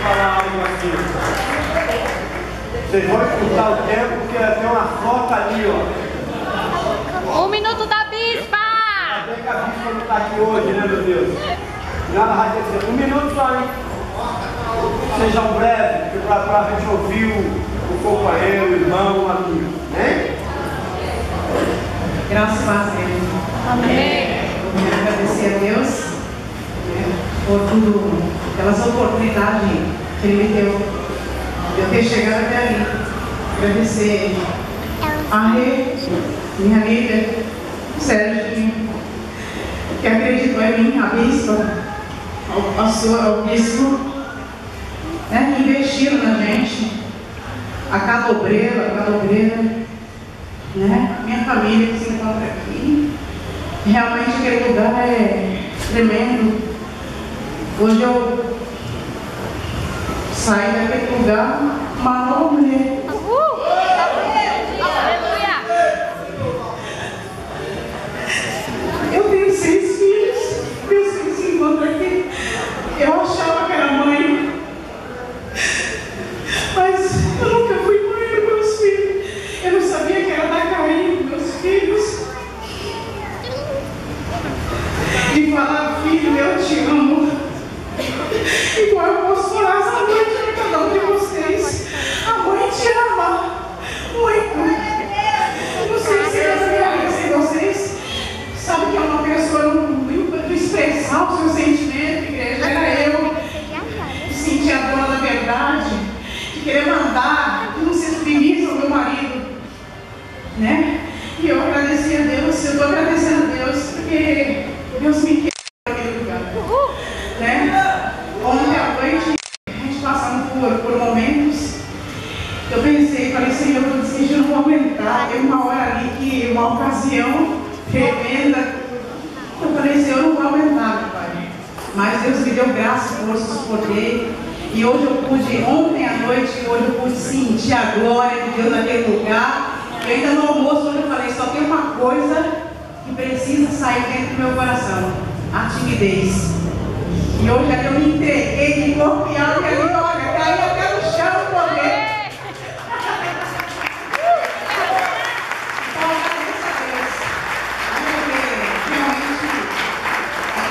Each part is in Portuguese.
falar algo aqui. Vocês vão escutar o tempo, porque tem uma foto ali, ó. 1 minuto da bispa! Até que a bispa não está aqui hoje, né, meu Deus? E ela vai dizer, 1 minuto só, hein? Sejam breves, para a gente ouvir o companheiro, o irmão, o amigo, né? Graças a Deus. Amém. Eu quero agradecer a Deus, né, por tudo, pelas oportunidades que Ele me deu de eu ter chegado até ali. Agradecer a Rê, minha líder, Sérgio, que acreditou em mim, a bispa, ao bispo, né, que investiram na gente, a cada obreira, né, minha família que se encontra aqui. Realmente aquele lugar é tremendo. Hoje eu saí daquele lugar uma nova mulher. Aleluia! Eu tenho 6 filhos, meus filhos se encontram aqui. Eu achava que era mãe, mas eu nunca fui mãe dos meus filhos. Eu não sabia que era da Caim, meus filhos. E falar, filho, eu te amo. Igual eu posso falar essa noite para cada um de vocês. A mãe te ama muito. Não sei se eu realizo vocês. Sabe que é uma pessoa muito de expressar o seu sentimento, igreja. Era eu que sentia a dor da verdade, de querer mandar, de não ser submissa ao meu marido, né? E eu agradeci a Deus, eu estou agradecendo a Deus, porque Deus me quer naquele lugar, né? Ontem à noite, a gente passando por momentos, eu pensei, falei, Senhor, eu disse que eu não vou aguentar. Teve uma hora ali que, uma ocasião tremenda, eu falei, Senhor, eu não vou aguentar, meu Pai. Mas Deus me deu graça, força, poder. E hoje eu pude, ontem à noite, hoje eu pude sentir a glória de Deus naquele lugar. E ainda no almoço, hoje eu falei, só tem uma coisa que precisa sair dentro do meu coração: a timidez. E hoje é que eu me entreguei de corpo e alma, e ali, olha, caí até no chão o poder. Então, agradeço a Deus. Realmente,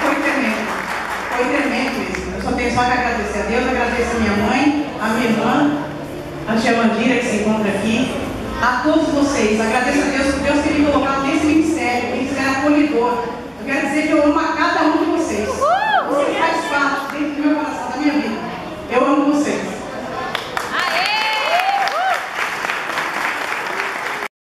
foi tremendo mesmo. Eu só tenho só que agradecer a Deus, agradeço a minha mãe, a minha irmã, a tia Mandira que se encontra aqui, a todos vocês. Agradeço a Deus por Deus ter me colocado nesse ministério acolhedor. Eu quero dizer que eu amo a cada um de vocês.